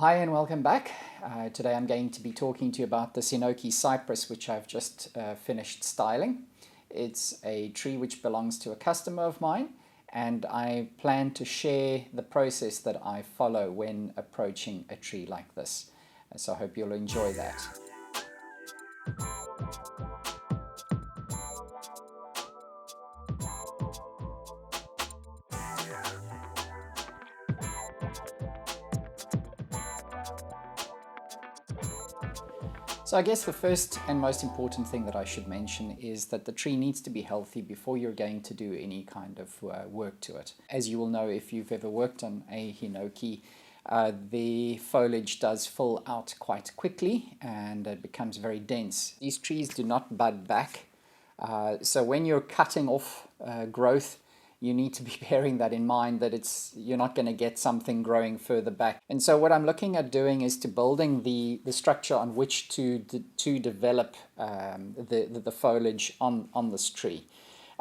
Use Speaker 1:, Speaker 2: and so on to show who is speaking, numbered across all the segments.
Speaker 1: Hi and welcome back. Today I'm going to be talking to you about this Hinoki cypress which I've just finished styling. It's a tree which belongs to a customer of mine, and I plan to share the process that I follow when approaching a tree like this. So I hope you'll enjoy that. So I guess the first and most important thing that I should mention is that the tree needs to be healthy before you're going to do any kind of work to it. As you will know, if you've ever worked on a Hinoki, the foliage does fill out quite quickly and it becomes very dense. These trees do not bud back. So when you're cutting off growth, you need to be bearing that in mind, that you're not going to get something growing further back. And so what I'm looking at doing is to building the structure on which to develop the foliage on this tree.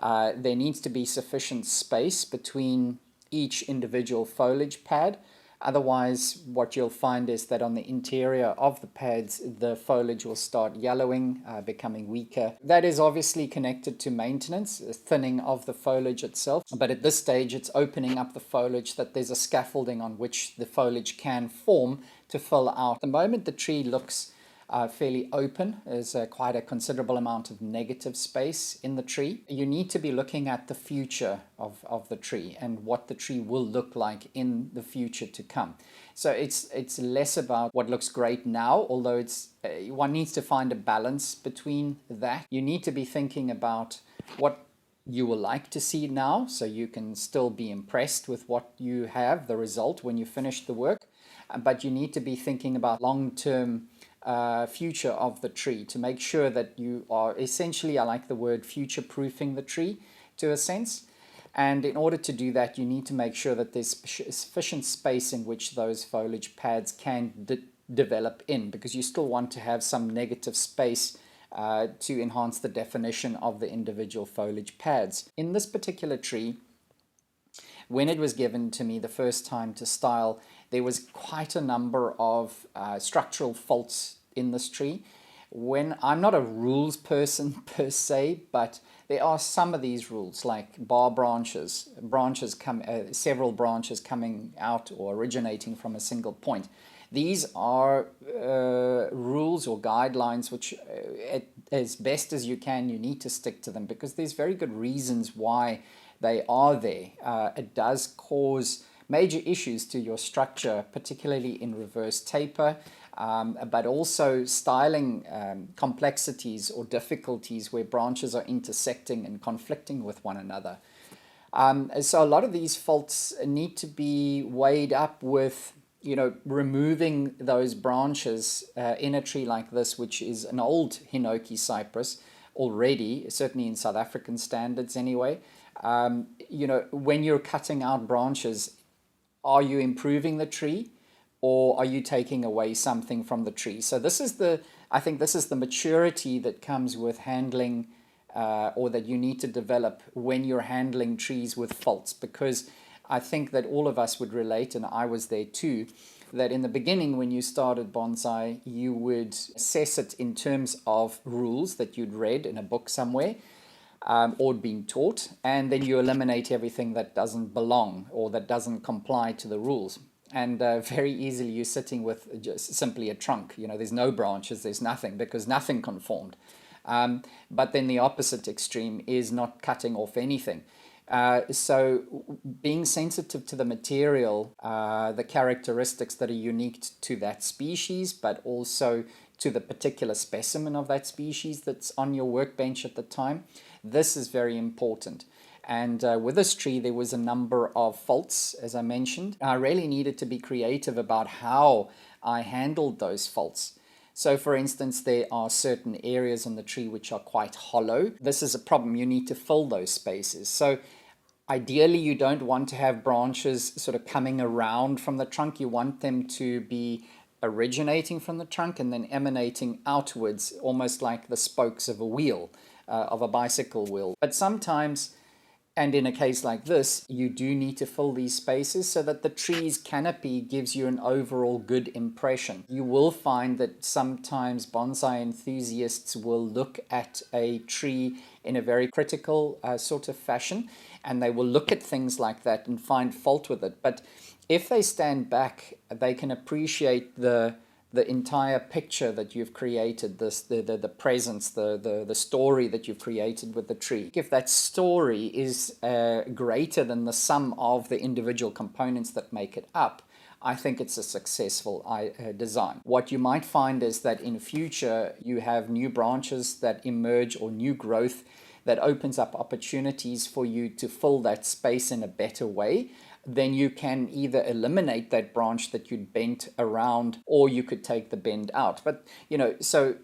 Speaker 1: There needs to be sufficient space between each individual foliage pad. Otherwise, what you'll find is that on the interior of the pads, the foliage will start yellowing, becoming weaker. That is obviously connected to maintenance, thinning of the foliage itself. But at this stage, it's opening up the foliage, that there's a scaffolding on which the foliage can form to fill out. At the moment, the tree looks fairly open. There's quite a considerable amount of negative space in the tree. You need to be looking at the future of the tree and what the tree will look like in the future to come. So it's less about what looks great now, although one needs to find a balance between that. You need to be thinking about what you will like to see now, so you can still be impressed with what you have, the result when you finish the work. But you need to be thinking about long-term future of the tree to make sure that you are essentially, I like the word, future-proofing the tree to a sense. And in order to do that, you need to make sure that there's sufficient space in which those foliage pads can develop in, because you still want to have some negative space to enhance the definition of the individual foliage pads. In this particular tree, when it was given to me the first time to style, there was quite a number of structural faults in this tree. I'm not a rules person per se, but there are some of these rules, like bar branches, several branches coming out or originating from a single point. These are rules or guidelines which, as best as you can, you need to stick to them, because there's very good reasons why they are there. It does cause major issues to your structure, particularly in reverse taper, but also styling complexities or difficulties where branches are intersecting and conflicting with one another. So a lot of these faults need to be weighed up with, removing those branches in a tree like this, which is an old Hinoki cypress already, certainly in South African standards anyway. When you're cutting out branches, are you improving the tree, or are you taking away something from the tree? So I think this is the maturity that comes with handling, or that you need to develop when you're handling trees with faults, because I think that all of us would relate, and I was there too, that in the beginning when you started bonsai, you would assess it in terms of rules that you'd read in a book somewhere, or being taught, and then you eliminate everything that doesn't belong or that doesn't comply to the rules. And very easily you're sitting with just simply a trunk. There's no branches, there's nothing, because nothing conformed. But then the opposite extreme is not cutting off anything. So being sensitive to the material, the characteristics that are unique to that species, but also to the particular specimen of that species that's on your workbench at the time, this is very important. And with this tree, there was a number of faults, as I mentioned. I really needed to be creative about how I handled those faults. So for instance, there are certain areas on the tree which are quite hollow. This is a problem. You need to fill those spaces. So ideally, you don't want to have branches sort of coming around from the trunk. You want them to be originating from the trunk and then emanating outwards, almost like the spokes of a wheel, of a bicycle wheel. But sometimes And in a case like this, you do need to fill these spaces so that the tree's canopy gives you an overall good impression. You will find that sometimes bonsai enthusiasts will look at a tree in a very critical sort of fashion, and they will look at things like that and find fault with it. But if they stand back, they can appreciate the entire picture that you've created, the presence, the story that you've created with the tree. If that story is greater than the sum of the individual components that make it up, I think it's a successful design. What you might find is that in future you have new branches that emerge or new growth that opens up opportunities for you to fill that space in a better way. Then you can either eliminate that branch that you'd bent around, or you could take the bend out. But, so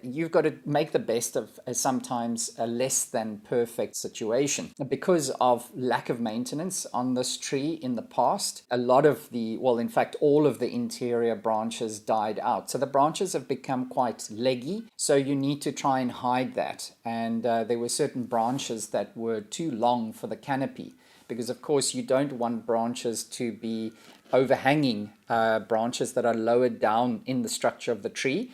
Speaker 1: you've got to make the best of sometimes a less than perfect situation. Because of lack of maintenance on this tree in the past, a lot of in fact, all of the interior branches died out. So the branches have become quite leggy. So you need to try and hide that. And there were certain branches that were too long for the canopy, because of course you don't want branches to be overhanging branches that are lowered down in the structure of the tree.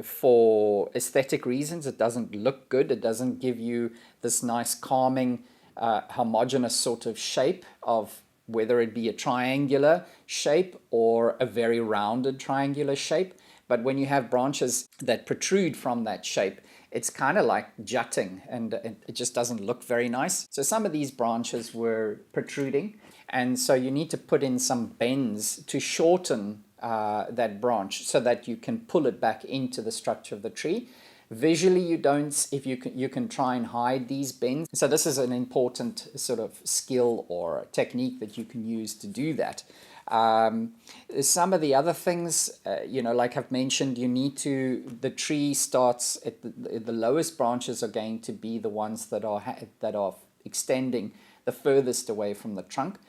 Speaker 1: For aesthetic reasons, it doesn't look good. It doesn't give you this nice calming homogeneous sort of shape, of whether it be a triangular shape or a very rounded triangular shape. But when you have branches that protrude from that shape, it's kind of like jutting, and it just doesn't look very nice. So some of these branches were protruding, and so you need to put in some bends to shorten that branch so that you can pull it back into the structure of the tree. Visually, you can try and hide these bends. So this is an important sort of skill or technique that you can use to do that. Some of the other things, like I've mentioned, the tree starts at the lowest branches are going to be the ones that are extending the furthest away from the trunk.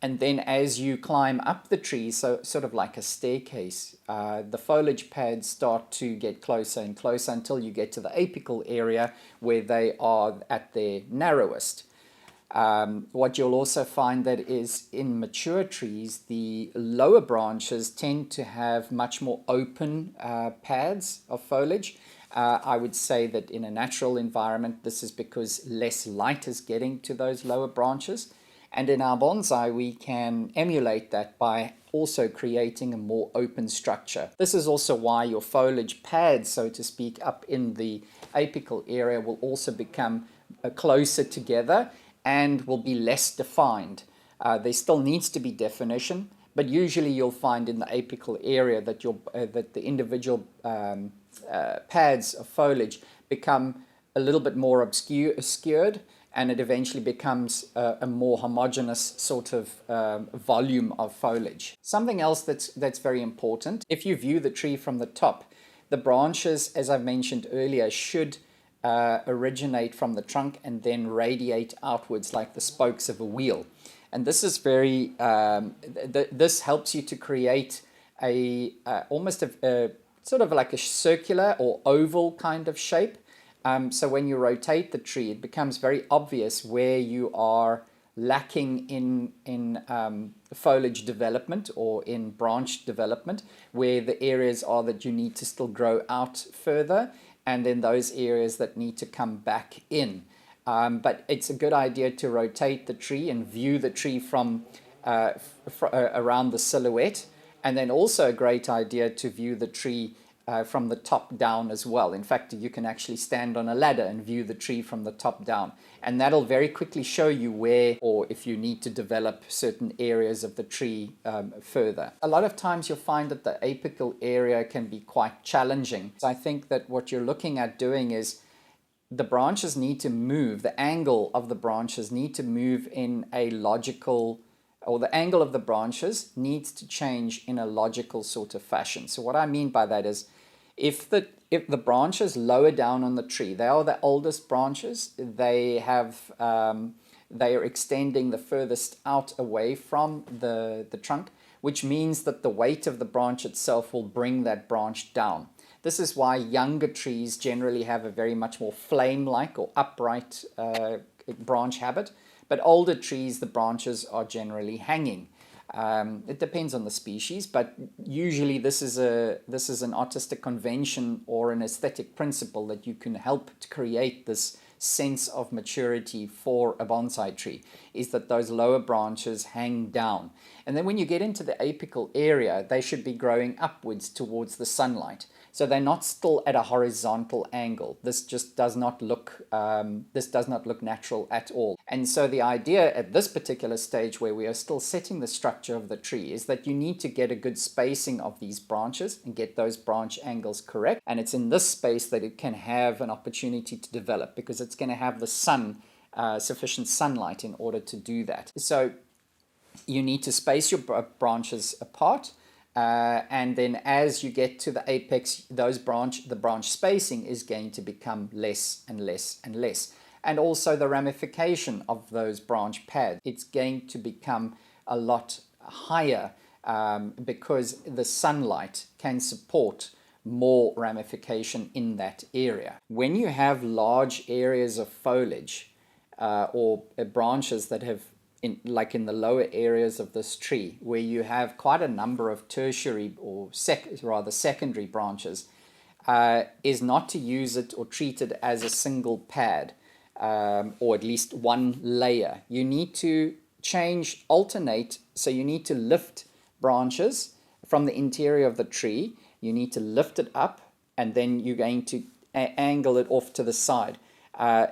Speaker 1: And then as you climb up the tree, so sort of like a staircase, the foliage pads start to get closer and closer until you get to the apical area where they are at their narrowest. What you'll also find that is in mature trees, the lower branches tend to have much more open pads of foliage. I would say that in a natural environment, this is because less light is getting to those lower branches. And in our bonsai, we can emulate that by also creating a more open structure. This is also why your foliage pads, so to speak, up in the apical area will also become closer together and will be less defined. There still needs to be definition, but usually you'll find in the apical area that the individual pads of foliage become a little bit more obscured, and it eventually becomes a more homogeneous sort of volume of foliage. Something else that's very important, if you view the tree from the top, the branches, as I mentioned earlier, should originate from the trunk and then radiate outwards like the spokes of a wheel. And this is this helps you to create almost a sort of like a circular or oval kind of shape. So when you rotate the tree, it becomes very obvious where you are lacking in foliage development or in branch development, where the areas are that you need to still grow out further, and then those areas that need to come back in. But it's a good idea to rotate the tree and view the tree from around the silhouette, and then also a great idea to view the tree from the top down as well. In fact, you can actually stand on a ladder and view the tree from the top down, and that'll very quickly show you where, or if you need to develop certain areas of the tree further. A lot of times you'll find that the apical area can be quite challenging. So I think that what you're looking at doing is the branches need to move, the angle of the branches need to move in a logical, or the angle of the branches needs to change in a logical sort of fashion. So what I mean by that is, if the branches lower down on the tree, they are the oldest branches, they are extending the furthest out away from the trunk, which means that the weight of the branch itself will bring that branch down. This is why younger trees generally have a very much more flame-like or upright branch habit, but older trees, the branches are generally hanging. It depends on the species, but usually this is an artistic convention or an aesthetic principle that you can help to create this sense of maturity for a bonsai tree, is that those lower branches hang down. And then when you get into the apical area, they should be growing upwards towards the sunlight. So they're not still at a horizontal angle. This just does not look natural at all. And so the idea at this particular stage, where we are still setting the structure of the tree, is that you need to get a good spacing of these branches and get those branch angles correct. And it's in this space that it can have an opportunity to develop, because it's going to have the sun, sufficient sunlight in order to do that. So you need to space your branches apart. And then as you get to the apex, the branch spacing is going to become less and less and less. And also the ramification of those branch pads, it's going to become a lot higher because the sunlight can support more ramification in that area. When you have large areas of foliage or branches that have like in the lower areas of this tree, where you have quite a number of tertiary or secondary branches, is not to use it or treat it as a single pad, or at least one layer. You need to alternate, so you need to lift branches from the interior of the tree. You need to lift it up, and then you're going to angle it off to the side.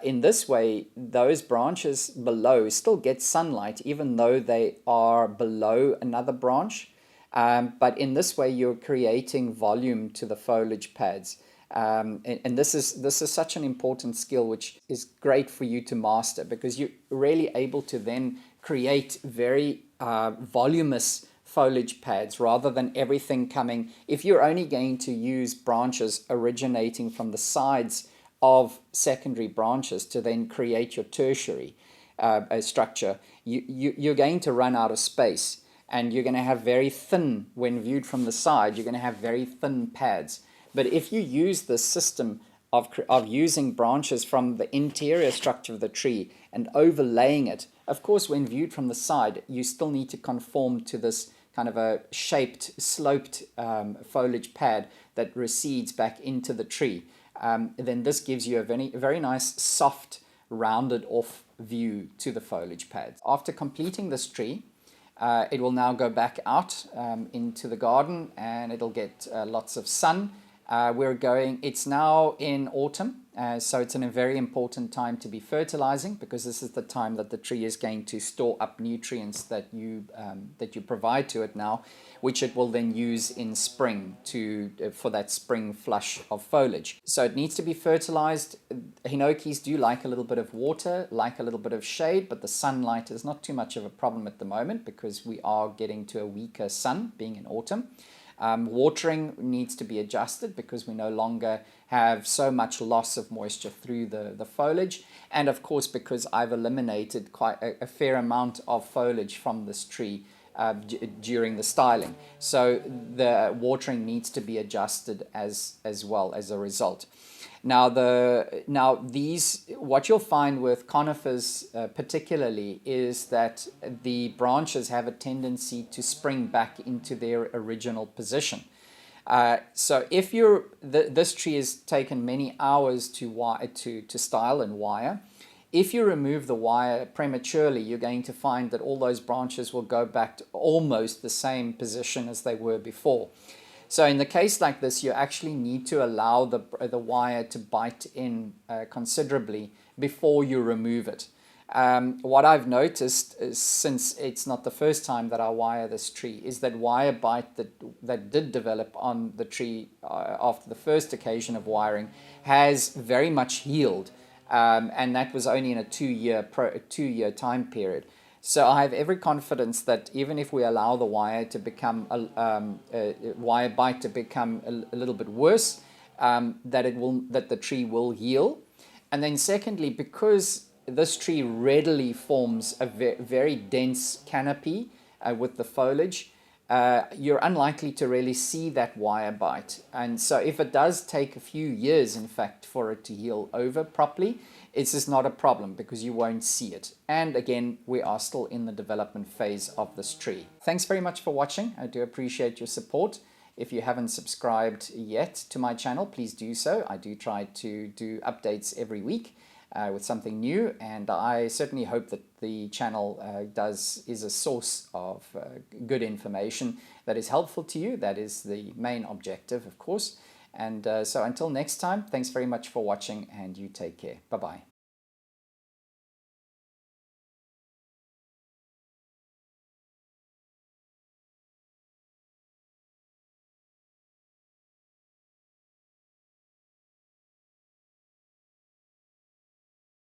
Speaker 1: In this way, those branches below still get sunlight, even though they are below another branch. But in this way, you're creating volume to the foliage pads. And this is such an important skill, which is great for you to master, because you're really able to then create very voluminous foliage pads rather than everything coming. If you're only going to use branches originating from the sides of secondary branches to then create your tertiary structure, you're going to run out of space, and you're going to have very thin, when viewed from the side, you're going to have very thin pads. But if you use the system of using branches from the interior structure of the tree and overlaying it, of course, when viewed from the side, you still need to conform to this kind of a shaped, sloped foliage pad that recedes back into the tree. Then this gives you a very nice, soft, rounded off view to the foliage pads. After completing this tree, it will now go back out into the garden, and it'll get lots of sun. It's now in autumn, so it's a very important time to be fertilizing, because this is the time that the tree is going to store up nutrients that you provide to it now, which it will then use in spring for that spring flush of foliage. So it needs to be fertilized. Hinokis do like a little bit of water, like a little bit of shade, but the sunlight is not too much of a problem at the moment, because we are getting to a weaker sun, being in autumn. Watering needs to be adjusted, because we no longer have so much loss of moisture through the foliage, and of course because I've eliminated quite a fair amount of foliage from this tree during the styling. So the watering needs to be adjusted as well as a result. Now what you'll find with conifers particularly is that the branches have a tendency to spring back into their original position. So if this tree has taken many hours to style and wire, if you remove the wire prematurely, you're going to find that all those branches will go back to almost the same position as they were before. So in the case like this, you actually need to allow the wire to bite in considerably before you remove it. What I've noticed is, since it's not the first time that I wire this tree, is that wire bite that did develop on the tree after the first occasion of wiring has very much healed, and that was only in a two-year time period. So I have every confidence that even if we allow the wire to become wire bite to become a little bit worse, that the tree will heal. And then secondly, because this tree readily forms a very dense canopy with the foliage, you're unlikely to really see that wire bite. And so if it does take a few years, in fact, for it to heal over properly, it's just not a problem because you won't see it. And again, we are still in the development phase of this tree. Thanks very much for watching. I do appreciate your support. If you haven't subscribed yet to my channel, please do so. I do try to do updates every week with something new, and I certainly hope that the channel is a source of good information that is helpful to you. That is the main objective, of course. And so until next time, thanks very much for watching, and you take care. Bye-bye.